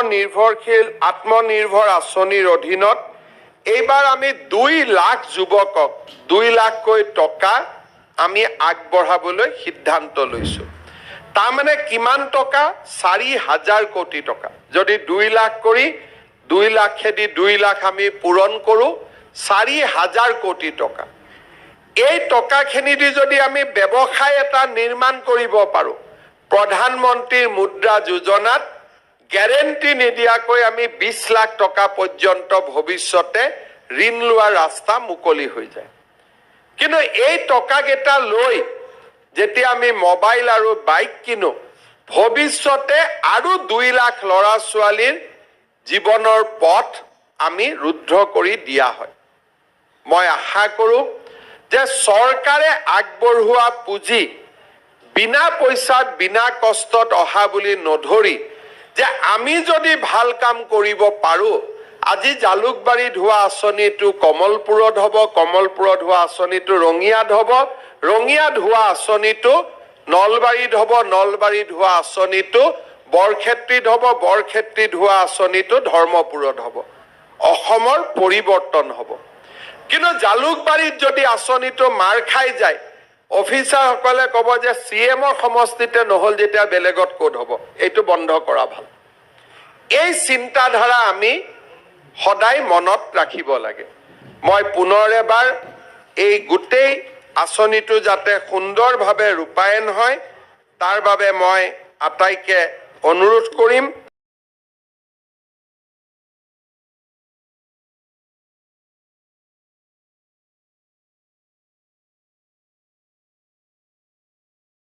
আত্মনিৰ্ভৰ আঁচনিৰ অধীনত এইবাৰ আমি 2 লাখ যুৱকক 2 লাখকৈ টকা আমি আগবঢ়াবলৈ সিদ্ধান্ত লৈছোঁ। তাৰমানে কিমান টকা? 4,000 কোটি টকা। যদি 2 লাখ কৰি 2 লাখেদি 2 লাখ আমি পূৰণ কৰোঁ, 4,000 কোটি টকা। এই টকাখিনি দি যদি আমি ব্যৱসায় এটা নিৰ্মাণ কৰিব পাৰোঁ, প্ৰধানমন্ত্ৰীৰ মুদ্ৰা যোজনাত গ্যাৰেণ্টি নিদিয়াকৈ আমি 20 লাখ টকা পৰ্যন্ত ভৱিষ্যতে ঋণ লোৱাৰ ৰাস্তা মুকলি হৈ যায়। কিন্তু এই টকাকেইটা লৈ যেতিয়া আমি মোবাইল আৰু বাইক কিনো, ভৱিষ্যতে আৰু 2 লাখ ল'ৰা ছোৱালীৰ জীৱনৰ পথ আমি ৰুদ্ধ কৰি দিয়া হয়। মই আশা কৰোঁ যে চৰকাৰে আগবঢ়োৱা পুঁজি বিনা পইচাত বিনা কষ্টত অহা বুলি নধৰি যে আমি যদি ভাল কাম কৰিব পাৰোঁ, আজি জালুকবাৰীত হোৱা আঁচনিটো কমলপুৰত হ'ব, কমলপুৰত হোৱা আঁচনিটো ৰঙিয়াত হ'ব, ৰঙিয়াত হোৱা আঁচনিটো নলবাৰীত হ'ব, নলবাৰীত হোৱা আঁচনিটো বৰক্ষেত্ৰীত হ'ব, বৰক্ষেত্ৰীত হোৱা আঁচনিটো ধৰ্মপুৰত হ'ব। অসমৰ পৰিৱৰ্তন হ'ব। কিন্তু জালুকবাৰীত যদি আঁচনিটো মাৰ খাই যায়, অফিচাৰসকলে ক'ব যে CMৰ সমষ্টিতে নহ'ল যেতিয়া বেলেগত ক'ত হ'ব, এইটো বন্ধ কৰা ভাল। এই চিন্তাধাৰা আমি সদায় মনত ৰাখিব লাগে। মই পুনৰ এবাৰ এই গোটেই আঁচনিটো যাতে সুন্দৰভাৱে ৰূপায়ণ হয়, তাৰ বাবে মই আটাইকে অনুৰোধ কৰিম